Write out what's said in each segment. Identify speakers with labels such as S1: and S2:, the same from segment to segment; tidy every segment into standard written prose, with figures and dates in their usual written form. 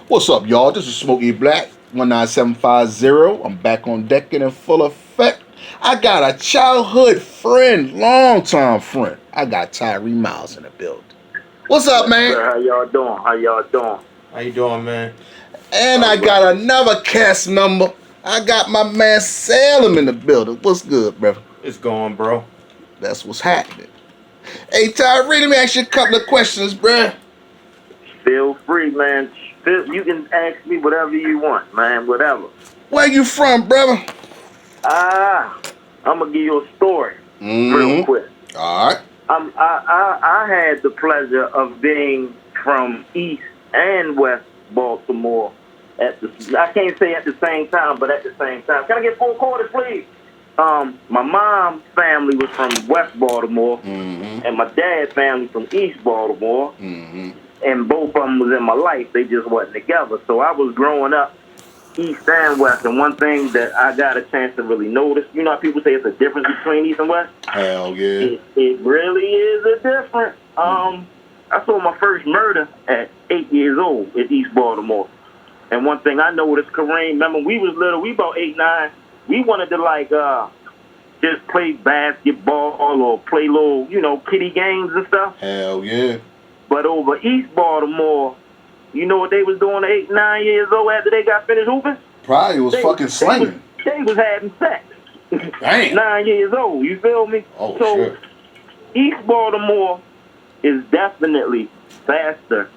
S1: What's up, y'all? This is Smokey Black, 19750. I'm back on deck and in full effect. I got a childhood friend, longtime friend. I got Tyree Miles in the building. What's up,
S2: Yes,
S1: man?
S2: sir. How y'all doing? How y'all doing?
S3: How you doing, man?
S1: And
S2: All
S1: I
S2: right.
S1: got another cast member. I got my man Salem in the building. What's good, brother?
S3: It's going, bro.
S1: That's what's happening. Hey, Tyree, let me ask you a couple of questions, bruh.
S2: Feel free, man. You can ask me whatever you want, man. Whatever.
S1: Where you from, brother?
S2: Ah, I'm gonna give you a story real
S1: Mm-hmm.
S2: quick.
S1: All right.
S2: I had the pleasure of being from East and West Baltimore I can't say at the same time, but at the same time. Can I get 4 quarters, please? My mom's family was from West Baltimore,
S1: Mm-hmm.
S2: and my dad's family from East Baltimore.
S1: Mm-hmm.
S2: And both of them was in my life. They just wasn't together. So I was growing up East and West. And one thing that I got a chance to really notice, you know how people say it's a difference between East and West?
S1: Hell yeah.
S2: It really is a difference. I saw my first murder at 8 years old in East Baltimore. And one thing I noticed, Kareem, remember we was little, we about 8, 9. We wanted to just play basketball or play little, kiddie games and stuff.
S1: Hell yeah.
S2: But over East Baltimore, you know what they was doing at 8, 9 years old after they got finished hooping?
S1: Probably was fucking slinging.
S2: They was having sex.
S1: Damn.
S2: 9 years old, you feel me?
S1: Oh,
S2: so
S1: shit.
S2: East Baltimore is definitely faster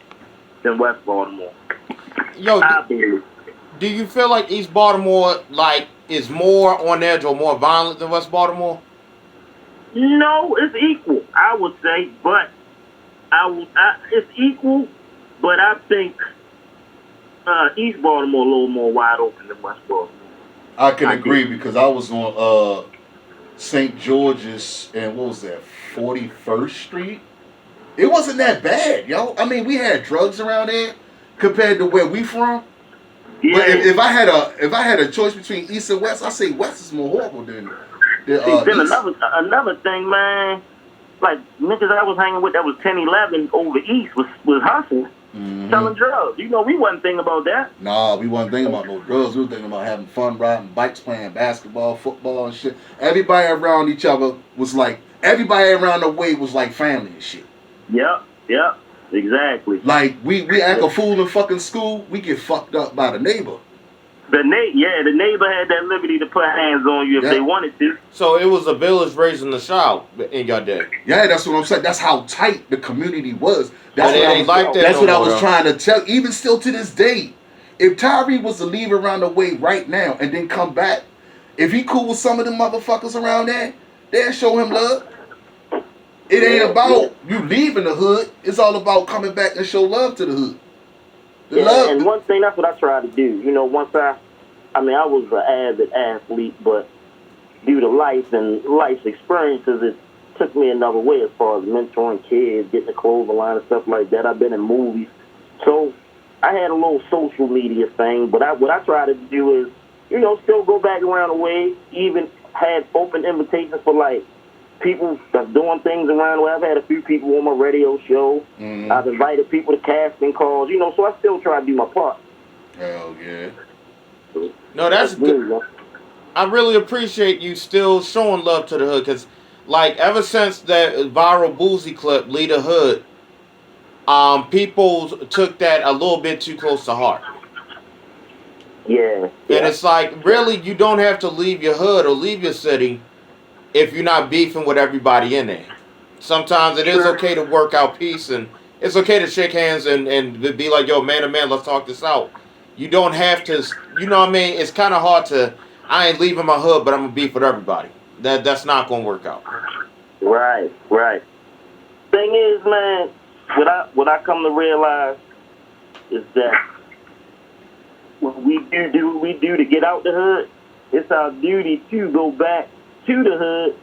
S2: than West Baltimore.
S3: Yo,
S2: I believe.
S3: do you feel like East Baltimore is more on edge or more violent than West Baltimore?
S2: No, it's equal, I would say, but it's equal, but I think East Baltimore a little more wide open than West Baltimore.
S1: I can agree because I was on St. George's and what was that, 41st Street? It wasn't that bad, yo. I mean, we had drugs around there compared to where we from.
S2: Yeah.
S1: But if I had a choice between East and West, I say West is more horrible than
S2: then
S1: East.
S2: another thing, man. Like niggas I was hanging with that was 10, 11 over East was hustling, selling drugs. You know, we wasn't thinking about that.
S1: Nah, we wasn't thinking about no drugs. We were thinking about having fun, riding bikes, playing basketball, football, and shit. Everybody around each other was like, everybody around the way was like family and shit.
S2: Yep, exactly.
S1: Like, we act a fool in fucking school, we get fucked up by the neighbor.
S2: The neighbor had that liberty to put hands on you if they wanted to.
S3: So it was a village raising the child in your day.
S1: Yeah, that's what I'm saying. That's how tight the community was. That's
S3: That's
S1: what I was trying to tell. Even still to this day, if Tyree was to leave around the way right now and then come back, if he cool with some of them motherfuckers around there, they'll show him love. It ain't about you leaving the hood. It's all about coming back and show love to the hood.
S2: And one thing, that's what I try to do. You know, once I was an avid athlete, but due to life and life's experiences, it took me another way as far as mentoring kids, getting a clothing line and stuff like that. I've been in movies. So I had a little social media thing, but what I try to do is, still go back around the way, even had open invitations for, people that's doing things around the way. I've had a few people on my radio show. I've invited people to casting calls, so I still try to do my part.
S1: Hell yeah.
S3: No, that's good. I really appreciate you still showing love to the hood because, ever since that viral Boosie clip, Lead the Hood, people took that a little bit too close to heart.
S2: Yeah.
S3: And it's really, you don't have to leave your hood or leave your city if you're not beefing with everybody in there. Sometimes it is okay to work out peace, and it's okay to shake hands and be like, yo, man to man, let's talk this out. You don't have to, you know what I mean? It's kind of hard to, I ain't leaving my hood, but I'm going to beef with everybody. That's not going to work out.
S2: Right. Thing is, man, what I come to realize is that what we do to get out the hood, it's our duty to go back to the hood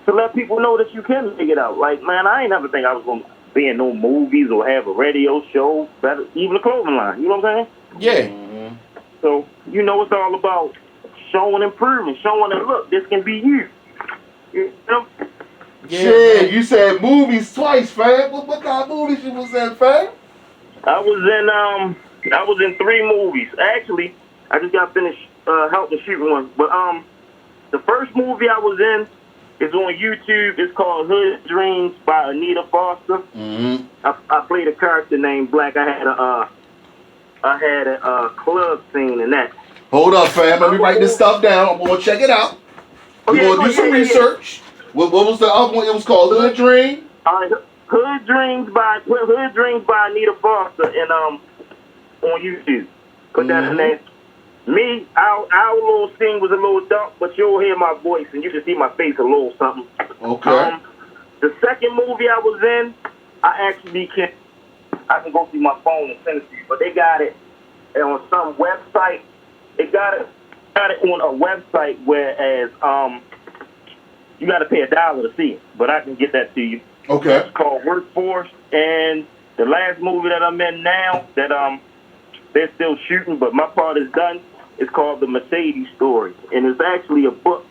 S2: to let people know that you can make it out. Like, man, I ain't never think I was going to be in no movies or have a radio show, even a clothing line. You know what I'm saying?
S3: Yeah.
S2: So, it's all about showing and proving, showing that, look, this can be you. You know?
S1: Yeah, shit, you said movies twice, fam. What kind of movies you was in, fam?
S2: I was in I was in 3 movies. Actually, I just got finished helping shooting one. But the first movie I was in is on YouTube. It's called Hood Dreams by Anita Foster.
S1: Mm-hmm.
S2: I played a character named Black. I had a club scene in that.
S1: Hold up, fam. Let me write this stuff down. I'm gonna check it out. We're gonna do some research. What was the other one? It was called Hood Dream.
S2: Hood Dreams by Anita Foster and on YouTube. Put that in there. Me, our little scene was a little dark, but you'll hear my voice and you can see my face a little something.
S1: Okay.
S2: The second movie I was in, I can go through my phone and send it to you, but they got it on some website. They got it on a website, whereas you got to pay $1 to see it, but I can get that to you.
S1: Okay.
S2: It's called Workforce, and the last movie that I'm in now that they're still shooting, but my part is done. It's called The Mercedes Story, and it's actually a book.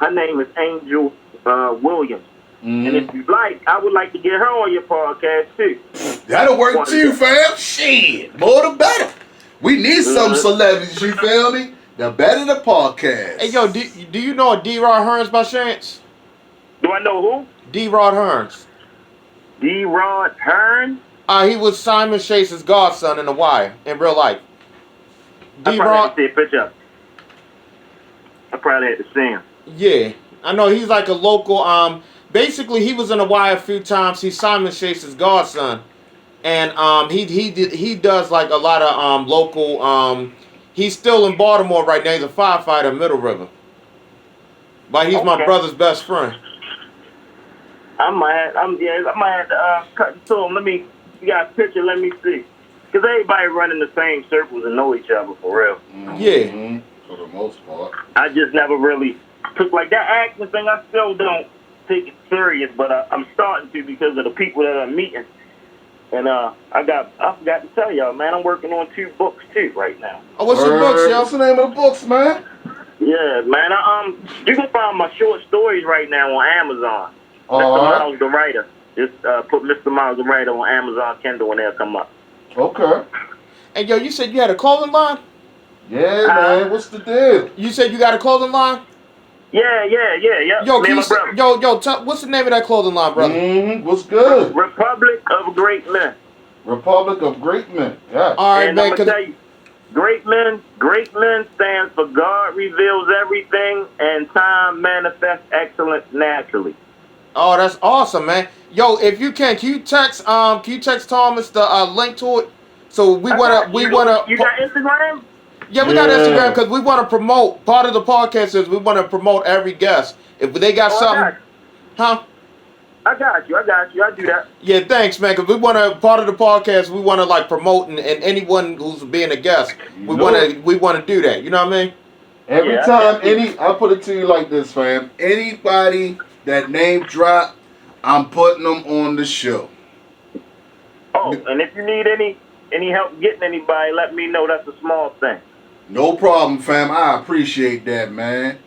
S2: Her name is Angel Williams.
S1: Mm-hmm.
S2: And if you like, I would like to get her on your podcast too.
S1: That'll work too, fam. Shit, more the better. We need some celebrities, you feel me? The better the podcast.
S3: Hey, yo, do you know D. Rod Hearns by chance?
S2: Do I know who?
S3: D. Rod Hearns.
S2: D. Rod Hearns?
S3: He was Simon Chase's godson in The Wire in real life.
S2: I probably had to see a picture. I probably had to see him.
S3: Yeah, I know he's like a local. Basically, he was in The Wire a few times. He's Simon Chase's godson, and he does like a lot of local. He's still in Baltimore right now. He's a firefighter in Middle River, but he's my brother's best friend.
S2: I might have to cut to him. You got a picture? Let me see. Because everybody running the same circles and know each other for real.
S1: Mm-hmm.
S3: Yeah.
S1: For the most part.
S2: I just never really took like that acting thing. I still don't take it serious, but I'm starting to because of the people that I'm meeting. And I forgot to tell y'all, man, I'm working on 2 books too right now.
S3: Oh, what's your books, yo?
S1: What's the name of the books, man?
S2: Yeah, man. You can find my short stories right now on Amazon. Mr. Miles the Writer. Just put Mr. Miles the Writer on Amazon Kindle and they'll come up.
S1: Okay.
S3: And yo, you said you had a clothing line?
S1: Yeah, man. What's the deal?
S3: You said you got a clothing line?
S2: Yeah.
S3: Yo, what's the name of that clothing line, brother?
S1: Mm-hmm. What's good?
S2: Republic of Great Men.
S1: Republic of Great Men. Yeah.
S3: All right,
S2: and
S3: man.
S2: I'm gonna tell you, Great Men stands for God reveals everything and time manifests excellence naturally.
S3: Oh, that's awesome, man. Yo, if you can you text Thomas the link to it? So we wanna.
S2: You got Instagram?
S3: Yeah, we got Instagram because we want to promote. Part of the podcast is we want to promote every guest. If they got something,
S2: I got you. I do that.
S3: Yeah, thanks, man. Because we want to part of the podcast. We want to like promote and anyone who's being a guest. We want to do that. You know what I mean?
S1: Every time I put it to you like this, fam. Anybody that name drop, I'm putting them on the show.
S2: Oh, and if you need any help getting anybody, let me know. That's a small thing.
S1: No problem, fam. I appreciate that, man.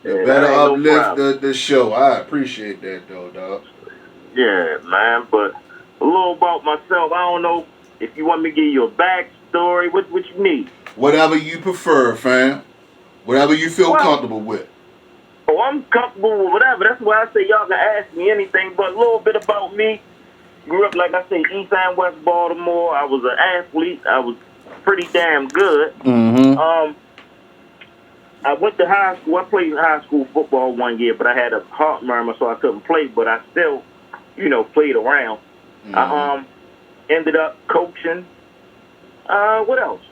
S1: You better uplift the show. I appreciate that, though, dog.
S2: Yeah, man. But a little about myself. I don't know if you want me to give you a backstory. What you need?
S1: Whatever you prefer, fam. Whatever you feel comfortable with.
S2: Oh, I'm comfortable with whatever. That's why I say y'all can ask me anything. But a little bit about me. Grew up, like I say, East and West Baltimore. I was an athlete. I was pretty damn good.
S1: Mm-hmm.
S2: I went to high school. I played high school football one year, but I had a heart murmur, so I couldn't play. But I still, played around.
S1: Mm-hmm.
S2: I ended up coaching. What else?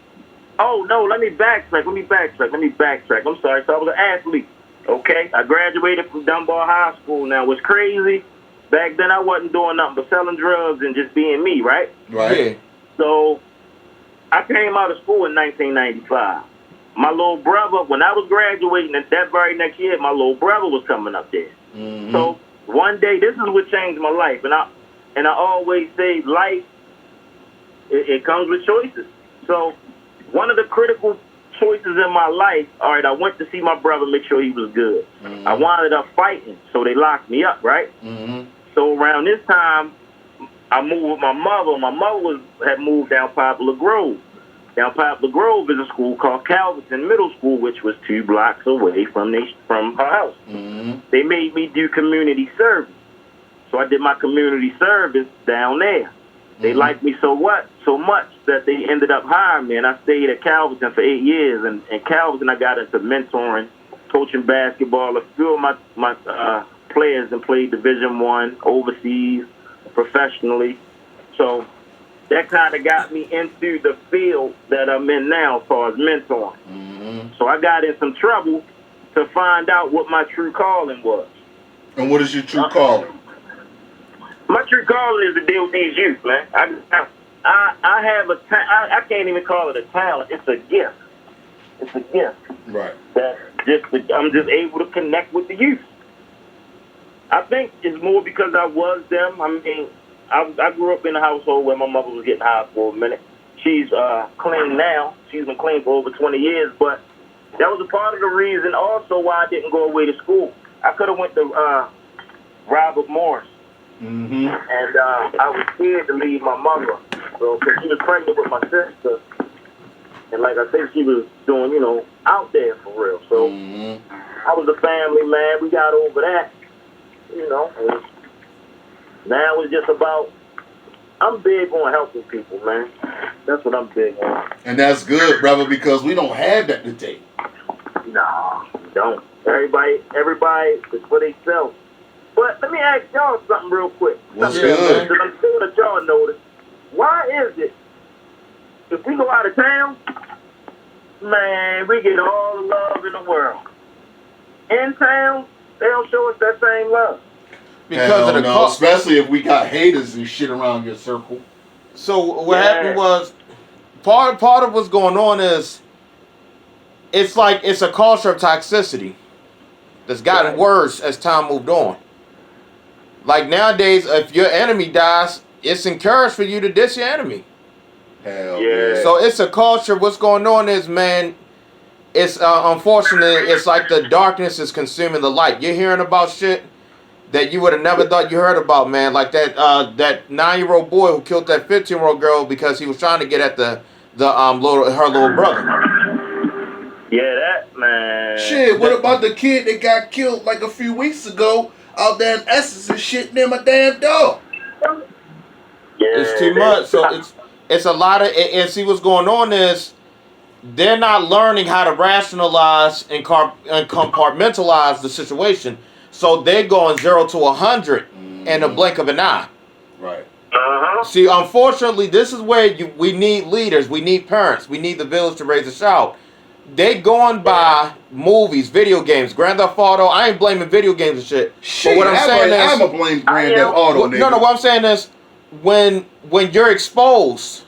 S2: Oh, no, let me backtrack. I'm sorry. So I was an athlete, okay? I graduated from Dunbar High School. Now, what's crazy, back then I wasn't doing nothing but selling drugs and just being me, right?
S1: Right.
S3: Yeah.
S2: So I came out of school in 1995. My little brother, when I was graduating that very next year, my little brother was coming up there.
S1: Mm-hmm.
S2: So one day, this is what changed my life. And I always say life, it comes with choices. So one of the critical choices in my life, all right, I went to see my brother, make sure he was good.
S1: Mm-hmm.
S2: I wound up fighting, so they locked me up, right?
S1: Mm-hmm.
S2: So around this time, I moved with my mother. My mother had moved down Poplar Grove. Now, Poplar Grove is a school called Calverton Middle School, which was 2 blocks away from her house.
S1: Mm-hmm.
S2: They made me do community service. So I did my community service down there. They liked me so much that they ended up hiring me, and I stayed at Calverton for 8 years. And in Calverton, I got into mentoring, coaching basketball. A few of my players and played Division I overseas, professionally. So that kind of got me into the field that I'm in now as far as mentoring.
S1: Mm-hmm.
S2: So I got in some trouble to find out what my true calling was.
S1: And what is your true calling?
S2: My true calling is to deal with these youth, man. I have I can't even call it a talent. It's a gift. It's a gift.
S1: Right.
S2: I'm just able to connect with the youth. I think it's more because I was them. I mean, I grew up in a household where my mother was getting high for a minute. She's clean now. She's been clean for over 20 years, but that was a part of the reason also why I didn't go away to school. I could have went to Robert Morris.
S1: Mm-hmm.
S2: And I was scared to leave my mother. So, because she was pregnant with my sister. And like I said, she was doing, out there for real. So, I was a family man. We got over that, And now it's just about, I'm big on helping people, man. That's what I'm big on.
S1: And that's good, brother, because we don't have that today.
S2: Nah, we don't. Everybody is for themselves. But let me ask y'all something real quick.
S1: What's
S2: Something
S1: good?
S2: that I'm sure that y'all notice. Why is it, if we go out of town, man, we get all the love in the world. In town, they don't show us that same love.
S3: Because of the cost.
S1: Especially if we got haters and shit around your circle.
S3: So what happened was, part of what's going on is, it's like it's a culture of toxicity that's gotten worse as time moved on. Like nowadays, if your enemy dies, it's encouraged for you to diss your enemy.
S1: Hell
S2: Yeah.
S1: yeah.
S3: So it's a culture. What's going on is, man, it's unfortunately, it's like the darkness is consuming the light. You're hearing about shit that you would have never thought you heard about, man. Like that 9-year-old boy who killed that 15-year-old girl because he was trying to get at her little brother.
S2: Yeah, that, man.
S1: Shit, what about the kid that got killed like a few weeks ago out there in Essex and shit near my damn dog?
S2: Yeah,
S3: It's too much. So it's a lot of, and see what's going on is they're not learning how to rationalize and compartmentalize the situation. So they're going 0 to 100 in a blink of an eye.
S1: Right.
S2: Uh-huh.
S3: See, unfortunately, this is where we need leaders, we need parents, we need the village to raise a child. They going by movies, video games, Grand Theft Auto. I ain't blaming video games and shit.
S1: Shit,
S3: but what I'm saying is,
S1: I'm a blame Grand Theft Auto, nigga.
S3: no, what I'm saying is, when you're exposed,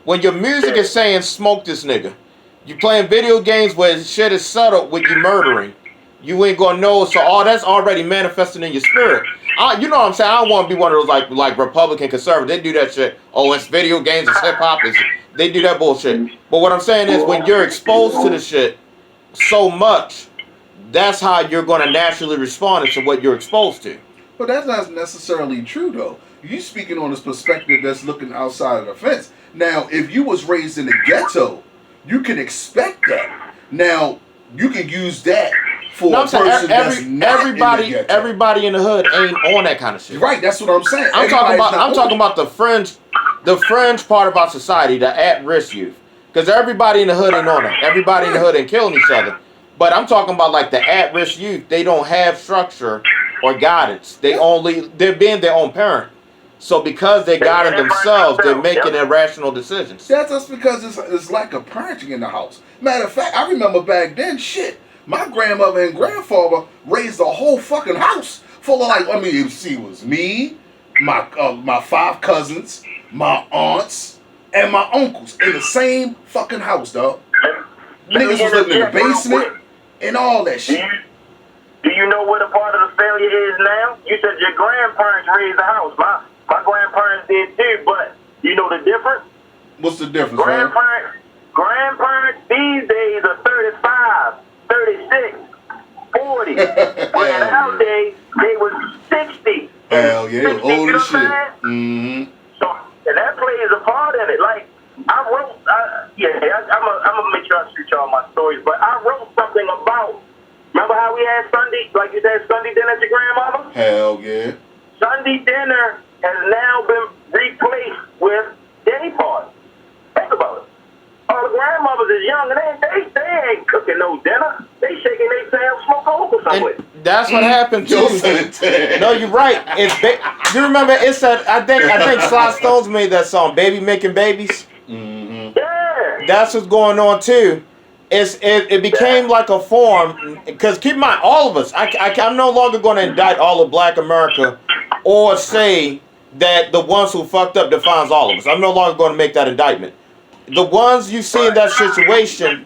S3: when your music is saying smoke this nigga, you playing video games where shit is subtle with you murdering, you ain't gonna know. So all that's already manifesting in your spirit. You know what I'm saying? I don't want to be one of those like Republican conservative. They do that shit. Oh, it's video games, it's hip hop. They do that bullshit. But what I'm saying is, when you're exposed to the shit so much, that's how you're gonna naturally respond to what you're exposed to.
S1: But that's not necessarily true, though. You speaking on this perspective that's looking outside of the fence. Now, if you was raised in the ghetto, you can expect that. Now, you can use that for a person that's not
S3: everybody,
S1: in the ghetto.
S3: Everybody in the hood ain't on that kind of shit.
S1: Right, that's what I'm saying.
S3: I'm talking about the fringe part of our society, the at-risk youth. Because everybody in the hood ain't on it. Everybody in the hood ain't killing each other. But I'm talking about like the at-risk youth. They don't have structure or guidance. They're being their own parent. So because they guiding themselves, they're making irrational decisions.
S1: That's just because it's lack of parenting in the house. Matter of fact, I remember back then, shit, my grandmother and grandfather raised a whole fucking house full of it was me, my 5 cousins, my aunts, and my uncles in the same fucking house, dog. Niggas was living in the basement and all that shit.
S2: Do you know what a part of the failure is now? You said your grandparents raised a house. My grandparents did too, but you know the difference?
S1: What's the difference, man?
S2: Grandparents these days are 35, 36, 40. But nowadays, they was 60.
S1: Hell yeah,
S2: 60,
S1: old
S2: you know
S1: as shit.
S2: what I'm saying? So, and that plays a part in it. Like, I'm gonna make sure I shoot y'all my stories, but I wrote something about. Remember how we had Sunday, like you said, Sunday dinner at your grandmother?
S1: Hell yeah.
S2: Sunday dinner has now been replaced with day party. Think about it. All the grandmothers is young and they ain't cooking no dinner. They shaking their tail, smoke over somewhere.
S3: And that's what happened too.
S1: Yo,
S3: No, you're right. You remember it said I think Sly Stones made that song, "Baby Making Babies."
S1: Mm-hmm.
S2: Yeah.
S3: That's what's going on too. It became like a form, because keep in mind, all of us. I'm no longer going to indict all of Black America, or say that the ones who fucked up defines all of us. I'm no longer going to make that indictment. The ones you see in that situation,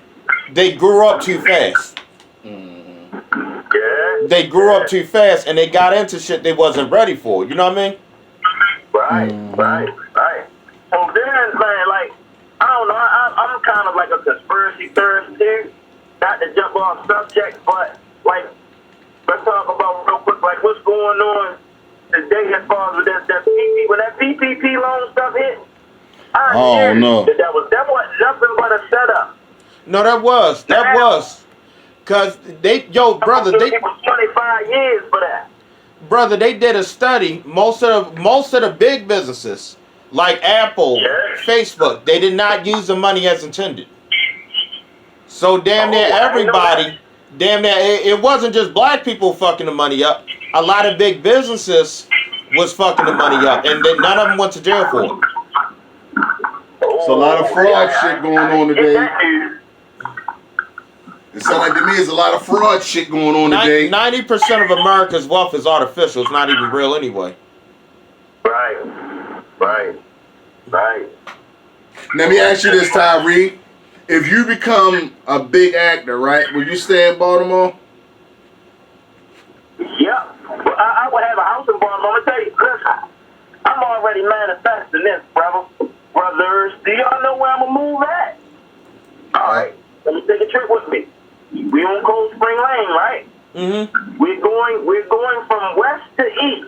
S3: they grew up too fast.
S2: Yeah.
S3: They grew up too fast, and they got into shit they wasn't ready for. You know what I mean?
S2: Right. So then, man, like, I don't know, I'm kind of like a conspiracy theorist too. Not to jump off subject, but like, let's talk about real quick, like what's going on today as far as that PPP, when that PPP loan stuff hit. I knew
S1: no.
S2: that was nothing but a setup.
S3: No, that was. Cause brother,
S2: they 25 years for that.
S3: Brother, they did a study. Most of the big businesses, like Apple, Facebook, they did not use the money as intended. So damn near everybody, it wasn't just Black people fucking the money up. A lot of big businesses was fucking the money up, and none of them went to jail for it.
S1: So a lot of fraud shit going on today. It sounds like to me there's a lot of fraud shit going on today.
S3: 90% of America's wealth is artificial. It's not even real anyway.
S2: Right.
S1: Let me ask you this, Tyree. If you become a big actor, right, would you stay in Baltimore?
S2: Yeah. Well, I would have a house in Baltimore. I'm going to tell you, listen, I'm already manifesting this, brothers. Do y'all know where I'm going to move at? All right. Let me take a trip with me. We on Cold Spring Lane, right?
S3: Mm-hmm.
S2: We're going from west to east.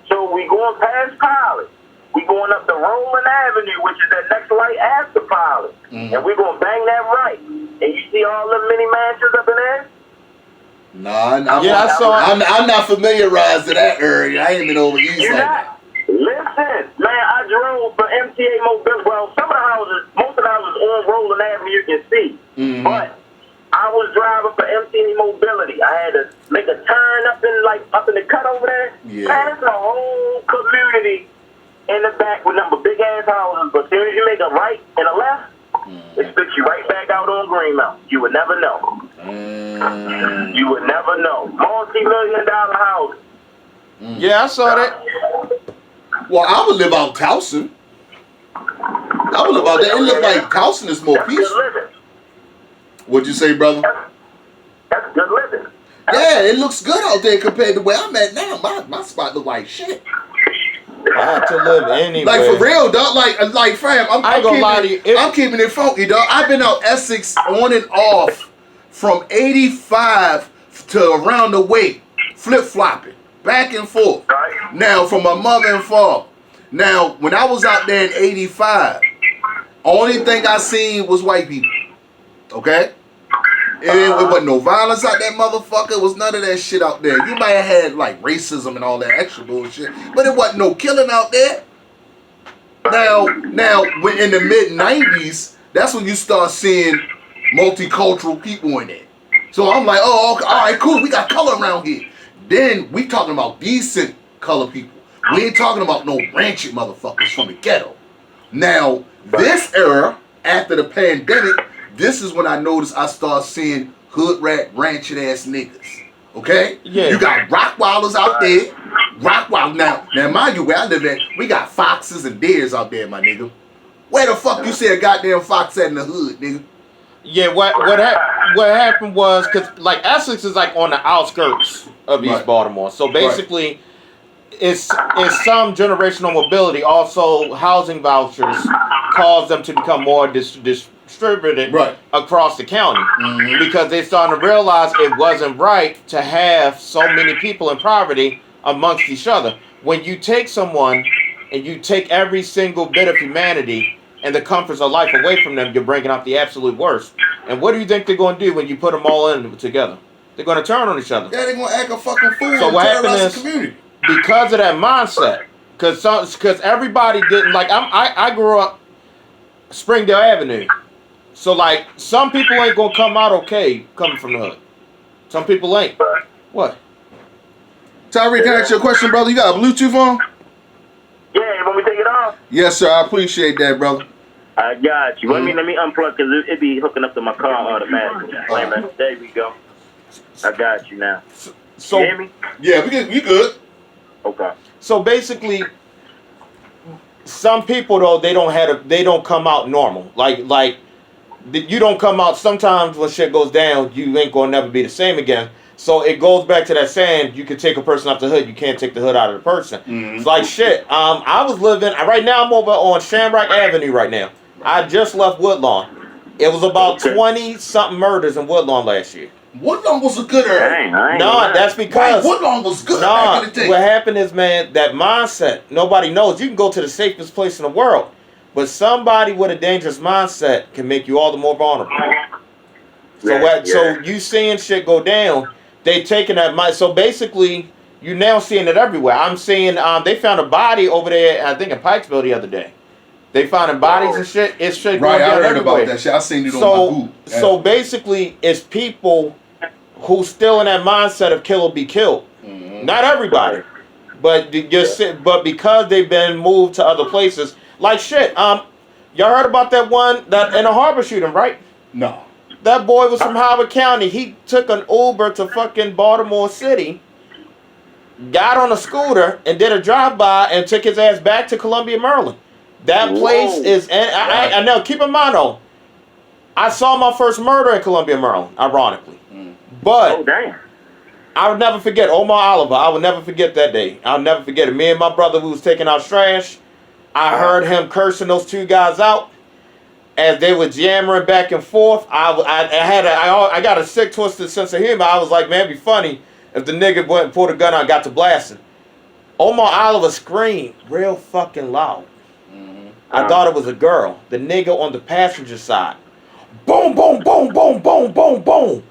S2: So we going past Pilot. We going up the Roland Avenue, which is that next right after Pilot.
S1: Mm-hmm.
S2: And we're going to bang that right. And you see all the mini mansions up in there?
S1: Nah, I'm not familiarized to that area. I ain't been over east
S2: You're
S1: like
S2: not. Listen, man, I drove for MTA Mobility. Well, some of the houses, most of the houses on Roland Avenue you can see.
S1: Mm-hmm.
S2: But I was driving for MTA Mobility. I had to make a turn up in the cut over there.
S1: Yeah.
S2: Man, it's a whole community in the back with number big ass houses. But as soon as you make a right and a left, it spits you right back out on Greenmount. You would never know. You would never know. Multi-million-dollar houses.
S3: Yeah, I saw that.
S1: Well, I would live out Towson. I would live out there. It look like Towson is more
S2: That's
S1: peaceful.
S2: good living.
S1: What'd you say, brother?
S2: That's good living.
S1: Yeah, it looks good out there compared to where I'm at now. My spot look like shit.
S3: I had to live anyway.
S1: Like for real, dog. Like fam, I'm keeping it funky, dog. I've been out Essex on and off from 85 to around the way, flip flopping, back and forth.
S2: Right.
S1: Now from my mother and father. Now when I was out there in 85, only thing I seen was white people. Okay. It wasn't no violence out that motherfucker. It was none of that shit out there. You might have had like racism and all that extra bullshit, but it wasn't no killing out there. Now, when in the mid '90s, that's when you start seeing multicultural people in there. So I'm like, oh, okay, all right, cool. We got color around here. Then we talking about decent color people. We ain't talking about no rancid motherfuckers from the ghetto. Now, this era after the pandemic. This is when I noticed I start seeing hood rat rancid ass niggas. Okay?
S3: Yeah.
S1: You got Rockwilders out there. Rockwild now mind you, where I live at, we got foxes and deers out there, my nigga. Where the fuck you see a goddamn fox at in the hood, nigga?
S3: Yeah, what happened was, cause like Essex is like on the outskirts of East Baltimore, so basically, it's some generational mobility. Also, housing vouchers caused them to become more distributed across the county because they started to realize it wasn't right to have so many people in poverty amongst each other. When you take someone and you take every single bit of humanity and the comforts of life away from them. You're bringing out the absolute worst. And what do you think they're going to do when you put them all in together? They're going to turn on each other.
S1: Yeah, they're going to act a fucking fool
S3: So
S1: and
S3: what happened
S1: terrorize
S3: is,
S1: the community.
S3: because of that mindset, because everybody didn't, like, I grew up Springdale Avenue. So, like, some people ain't going to come out okay coming from the hood. Some people ain't. What?
S1: Tyree, can I ask you a question, brother? You got a Bluetooth on?
S2: Yeah, you want me to take it off?
S1: Yes, sir. I appreciate that, brother.
S2: I got you. Let me unplug because it be hooking up to my car automatically. There we go. I got you now.
S3: So,
S2: you hear me?
S1: Yeah, we good.
S2: Okay.
S3: So basically, some people though they don't come out normal. Like you don't come out. Sometimes when shit goes down, you ain't gonna never be the same again. So it goes back to that saying: you can take a person off the hood, you can't take the hood out of the person.
S1: Mm-hmm.
S3: It's like shit. I was living right now. I'm over on Shamrock Avenue right now. I just left Woodlawn. It was about 20-something murders in Woodlawn last year.
S1: Woodlawn was a good area.
S3: No, that's because
S1: Woodlawn was good back in the day.
S3: what happened is, man, that mindset. Nobody knows. You can go to the safest place in the world, but somebody with a dangerous mindset can make you all the more vulnerable. So you seeing shit go down, they taking that mind. So basically, you now seeing it everywhere. I'm seeing they found a body over there, I think in Pikesville the other day. They finding bodies and shit. It's shit going down
S1: I heard
S3: everywhere.
S1: about that shit. I seen it on my Google.
S3: So basically, it's people who's still in that mindset of kill or be killed. Mm-hmm. Not everybody, but but because they've been moved to other places, like shit. Y'all heard about that one that in a harbor shooting, right?
S1: No.
S3: That boy was from Howard County. He took an Uber to fucking Baltimore City, got on a scooter and did a drive-by and took his ass back to Columbia, Maryland. That place is, and I know, keep in mind though, I saw my first murder in Columbia, Maryland, ironically. But I would never forget Omar Oliver. I will never forget that day. I'll never forget it. Me and my brother who was taking out trash, I heard him cursing those two guys out as they were jammering back and forth. I got a sick, twisted sense of humor. I was like, man, it'd be funny if the nigga went and pulled a gun out and got to blasting. Omar Oliver screamed real fucking loud. I thought it was a girl. The nigga on the passenger side. Boom, boom, boom, boom, boom, boom, boom.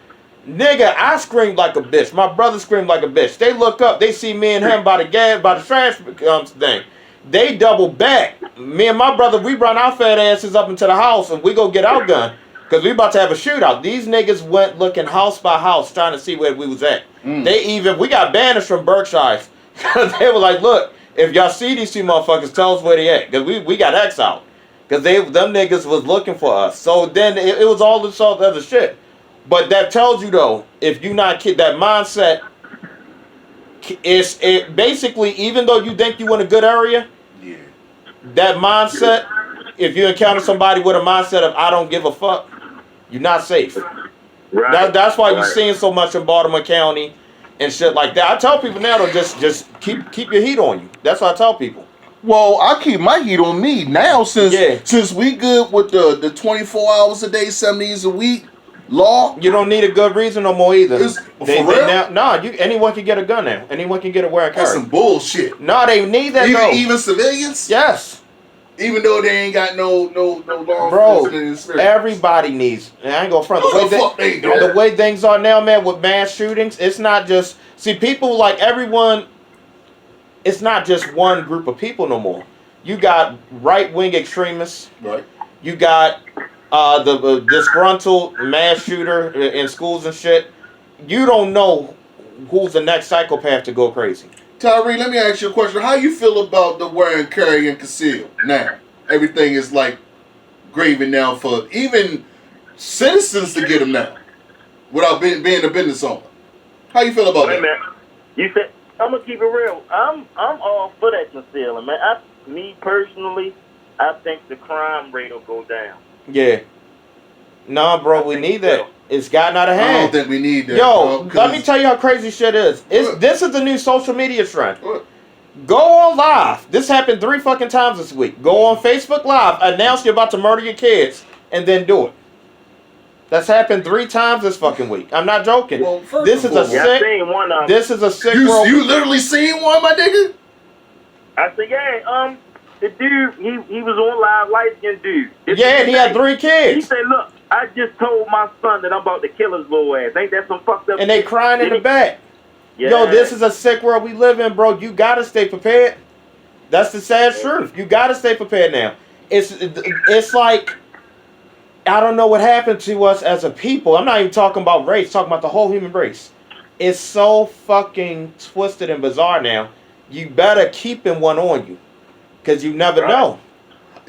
S3: Nigga, I screamed like a bitch. My brother screamed like a bitch. They look up. They see me and him by the trash thing. They double back. Me and my brother, we run our fat asses up into the house and we go get our gun. Because we about to have a shootout. These niggas went looking house by house trying to see where we was at. We got banished from Berkshire's. Because they were like, look, if y'all see these two motherfuckers, tell us where they at. Because we got exiled. Because them niggas was looking for us. So then it was all this other shit. But that tells you, though, if you not that mindset, it basically, even though you think you in a good area, that mindset, if you encounter somebody with a mindset of, I don't give a fuck, you're not safe.
S2: Right.
S3: That's why you're seeing so much in Baltimore County and shit like that. I tell people now to just keep your heat on you. That's what I tell people.
S1: Well, I keep my heat on me now since we good with the 24 hours a day, 7 days a week law.
S3: You don't need a good reason no more either.
S1: For real?
S3: Anyone can get a gun now. Anyone can get a wear and carry.
S1: That's some bullshit.
S3: No, they need that though.
S1: Even civilians?
S3: Yes.
S1: Even though they ain't got no law
S3: bro,
S1: enforcement.
S3: Everybody needs. And I ain't gonna front
S1: the
S3: way things are now, man, with mass shootings. It's not just people like everyone. It's not just one group of people no more. You got right-wing extremists.
S1: Right.
S3: You got the disgruntled mass shooter in schools and shit. You don't know who's the next psychopath to go crazy.
S1: Tyree, let me ask you a question. How you feel about the wear and carry and conceal now? Everything is like gravy now for even citizens to get them now without being a business owner. How you feel about that?
S2: Man, you said, I'm gonna keep it real. I'm all for that concealing, man. Me personally, I think the crime rate will go down.
S3: Yeah. Nah, bro, we need that. It's gotten out of hand.
S1: I don't think we need that.
S3: Yo, let me tell you how crazy shit is. This is the new social media trend.
S1: What?
S3: Go on live. This happened 3 fucking times this week. Go on Facebook Live, announce you're about to murder your kids, and then do it. That's happened 3 times this fucking week. I'm not joking.
S1: Well,
S3: this is a sick. This is a sick.
S1: You literally seen one, my nigga?
S2: I said, yeah. the dude, he was on live, light-skinned dude.
S3: Yeah, and he had 3
S2: He
S3: kids.
S2: said, look, I just told my son that I'm about to kill his little ass. Ain't that some fucked up
S3: And they
S2: shit?
S3: crying in the back.
S2: Yeah.
S3: Yo, this is a sick world we live in, bro. You gotta stay prepared. That's the sad truth. You gotta stay prepared now. It's like, I don't know what happened to us as a people. I'm not even talking about race, talking about the whole human race. It's so fucking twisted and bizarre now. You better keeping one on you, cause you never know.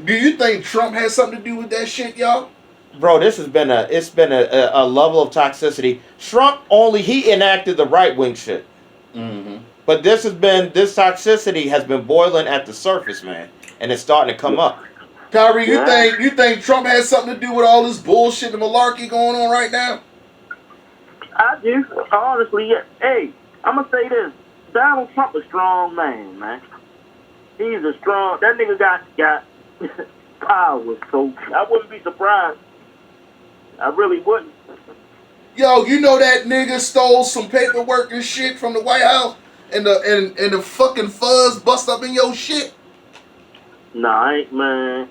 S1: Do you think Trump has something to do with that shit, y'all?
S3: Bro, this has been a level of toxicity. Trump he enacted the right wing shit.
S1: Mm-hmm.
S3: But this toxicity has been boiling at the surface, man, and it's starting to come up.
S1: Kyrie, you think Trump has something to do with all this bullshit and malarkey going on right now?
S2: I do. Honestly, yeah. Hey, I'm gonna say this. Donald Trump a strong man. He's a strong. That nigga got power, so I wouldn't be surprised. I really wouldn't.
S1: Yo, you know that nigga stole some paperwork and shit from the White House, and the fucking fuzz bust up in your shit?
S2: Nah, I ain't, man.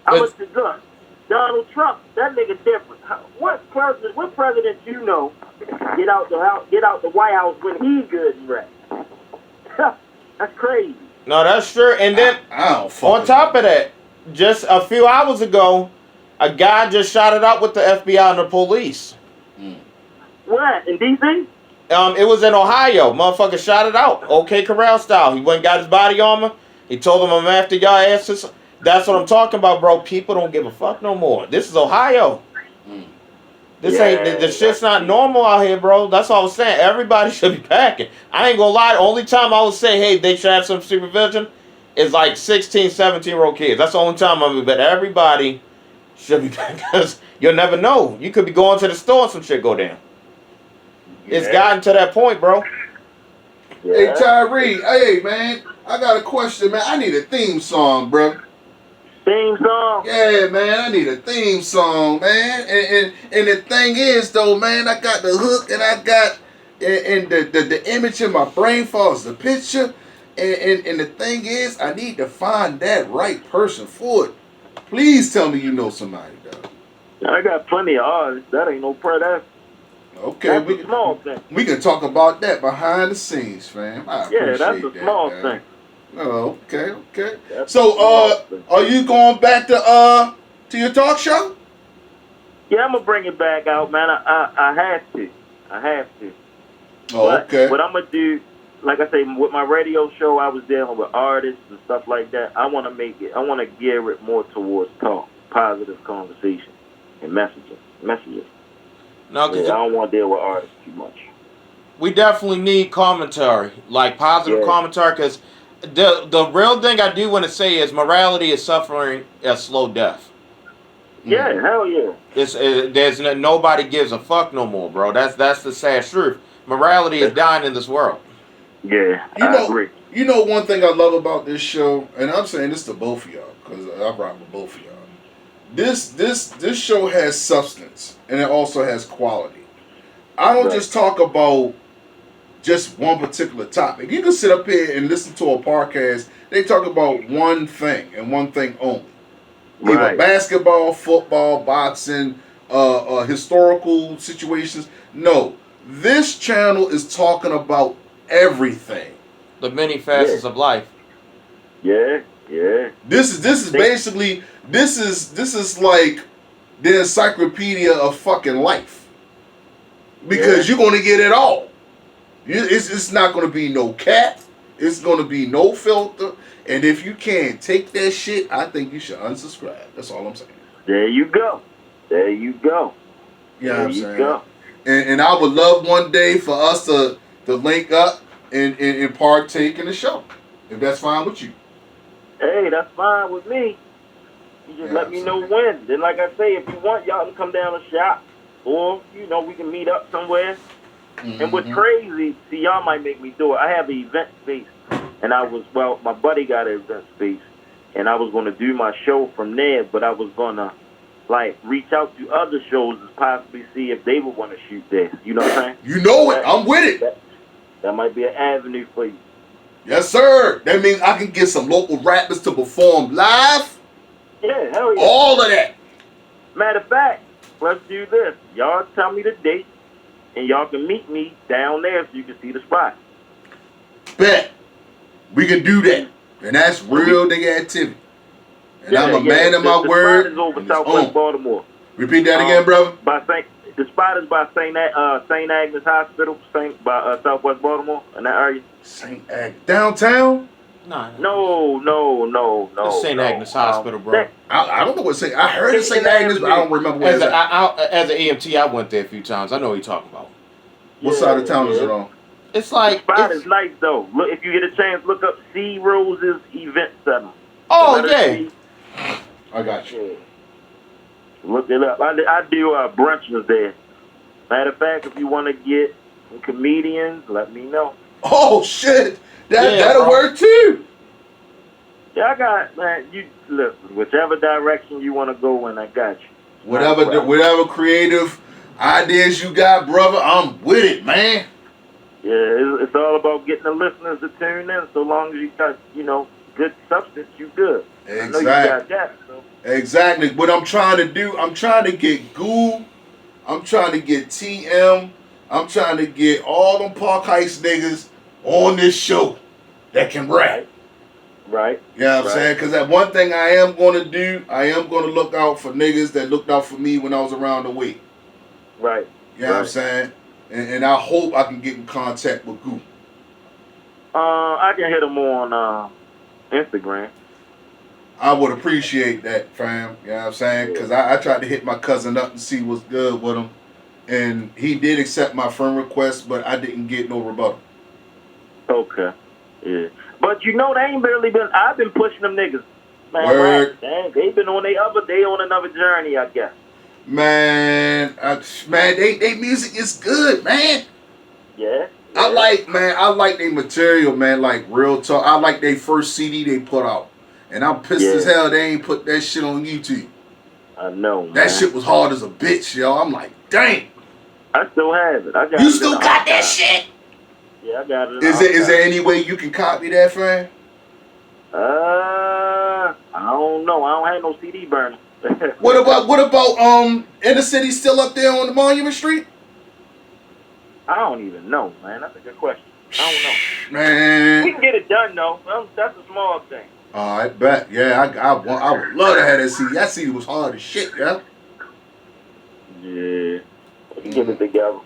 S2: I'm gonna say, look, Donald Trump, that nigga different. What president you know get out the White House when he good and ready? That's crazy.
S3: No, that's true. And then
S1: I don't
S3: on top of that, just a few hours ago, a guy just shot it out with the FBI and the police.
S2: What, in D.C.?
S3: It was in Ohio. Motherfucker shot it out. OK Corral style. He went and got his body armor. He told them, I'm after y'all asses. That's what I'm talking about, bro. People don't give a fuck no more. This is Ohio. This ain't, the shit's not normal out here, bro. That's all I was saying. Everybody should be packing. I ain't gonna lie. The only time I would say, hey, they should have some supervision is like 16, 17-year-old kids. That's the only time I mean, but everybody should be packing. Because you'll never know. You could be going to the store and some shit go down. It's gotten to that point, bro.
S2: Yeah.
S1: Hey, Tyree. Hey, man. I got a question, man. I need a theme song, bro.
S2: Theme song?
S1: Yeah, man. I need a theme song, man. And the thing is, though, man, I got the hook and I got and the image in my brain follows the picture. And the thing is, I need to find that right person for it. Please tell me you know somebody, though.
S2: I got plenty of artists. That ain't no problem.
S1: Okay,
S2: That's a small thing.
S1: We can talk about that behind the scenes, fam.
S2: Yeah, that's a small thing.
S1: Oh, okay.
S2: That's
S1: So, are you going back to your talk show?
S2: Yeah, I'm gonna bring it back out, man. I have to.
S1: Oh,
S2: But
S1: okay.
S2: what I'm gonna do, like I say, with my radio show, I was dealing with artists and stuff like that. I want to gear it more towards talk, positive conversation, and messages.
S3: No,
S2: I don't want to deal with artists too much.
S3: we definitely need commentary, like positive commentary, because the real thing I do want to say is morality is suffering a slow death.
S2: Yeah, hell yeah.
S3: Nobody gives a fuck no more, bro. That's the sad truth. Morality is dying in this world.
S2: Yeah, I agree.
S1: You know one thing I love about this show, and I'm saying this to both of y'all, because I rock with both of y'all. This show has substance, and it also has quality. I don't just talk about just one particular topic. You can sit up here and listen to a podcast. They talk about one thing and one thing only. Either basketball, football, boxing, historical situations. No, this channel is talking about everything.
S3: The many facets of life.
S2: Yeah.
S1: This is basically this is like the encyclopedia of fucking life. Because you're gonna get it all. It's not gonna be no cap. It's gonna be no filter. And if you can't take that shit, I think you should unsubscribe. That's all I'm saying.
S2: There you go.
S1: You know what I'm
S2: You
S1: saying?
S2: go.
S1: And I would love one day for us to link up and partake in the show. If that's fine with you.
S2: Hey, that's fine with me. You just let me know when. Then, like I say, if you want, y'all can come down and shop. Or, we can meet up somewhere. Mm-hmm. And what's crazy, see, y'all might make me do it. I have an event space. And my buddy got an event space. And I was going to do my show from there. But I was going to, reach out to other shows and possibly see if they would want to shoot there. You know what I'm saying?
S1: You know it. I'm with it.
S2: That might be an avenue for you.
S1: Yes, sir. That means I can get some local rappers to perform live.
S2: Yeah, hell yeah.
S1: All of that.
S2: Matter of fact, let's do this. Y'all tell me the date, and y'all can meet me down there so you can see the spot.
S1: Bet. We can do that. And that's real nigga activity. And I'm a man of my word.
S2: The spot is over
S1: and it's
S2: Southwest
S1: on.
S2: Baltimore.
S1: Repeat that again, brother.
S2: The spot is by St. Agnes Hospital, by Southwest Baltimore, in that area.
S1: St. Agnes. Downtown?
S2: No.
S3: That's St. Agnes Hospital, bro.
S1: I don't know what St. I heard of St. Agnes, but I don't remember where
S3: As
S1: it's at.
S3: as an EMT, I went there a few times. I know what you're talking about.
S1: What side of town is it on?
S3: It's like
S2: The spot is nice though. Look, if you get a chance, look up C Rose's Event Center.
S3: Oh yeah.
S1: I got you.
S2: Yeah. Look it up. I do brunches there. Matter of fact, if you want to get some comedians, let me know.
S1: Oh shit. That'll
S3: bro.
S1: work too.
S2: Yeah, I got, man, you listen, whichever direction you want to go in, I got you.
S1: Whatever creative ideas you got, brother, I'm with it, man.
S2: Yeah, it's all about getting the listeners to tune in. So long as you got, good substance, you good. I know you got that. So.
S1: Exactly. What I'm trying to do, I'm trying to get Goo, I'm trying to get TM, I'm trying to get all them Park Heights niggas on this show that can rap.
S2: Right.
S1: You know what I'm saying? Because that one thing I am going to do, I am going to look out for niggas that looked out for me when I was around the way.
S2: Right.
S1: You know what I'm saying? And I hope I can get in contact with Goo.
S2: I can hit him on Instagram.
S1: I would appreciate that, fam. You know what I'm saying? Because I tried to hit my cousin up and see what's good with him. And he did accept my friend request, but I didn't get no rebuttal.
S2: Okay. Yeah. But they ain't barely been, I've been pushing them niggas. Man,
S1: Word.
S2: Dang, they been on they on another journey, I guess.
S1: Man, they music is good, man.
S2: Yeah.
S1: I like their material, man. Like real talk. I like their first CD they put out. And I'm pissed as hell they ain't put that shit on YouTube.
S2: I know, man.
S1: That shit was hard as a bitch, yo. I'm like, dang.
S2: I still have it.
S1: You still got that shit?
S2: Yeah, I got it.
S1: Is there any way you can copy that, fam?
S2: I don't know. I don't have no CD burner.
S1: What about Inner City still up there on the Monument Street?
S2: I don't even know, man. That's a good question. I don't know.
S1: Man.
S2: We can get it done though. That's a small thing.
S1: I bet. Yeah, I would love to have that CD. That CD was hard as shit, yeah.
S2: Yeah. We can get it together.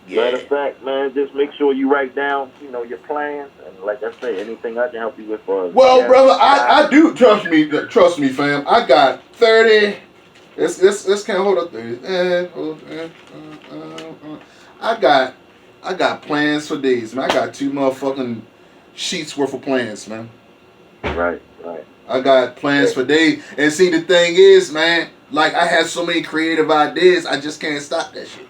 S1: Yeah.
S2: Matter of fact, man, just make sure you write down, your plans, and like I say, anything I can help you with.
S1: Well, brother, I do trust me, fam. I got 30. This can't hold up 30. I got plans for days, man. I got 2 motherfucking sheets worth of plans, man.
S2: Right.
S1: I got plans for days, and see the thing is, man, like I have so many creative ideas, I just can't stop that shit.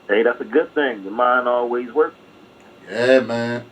S2: Hey, that's a good thing. Your mind always works.
S1: Yeah, man.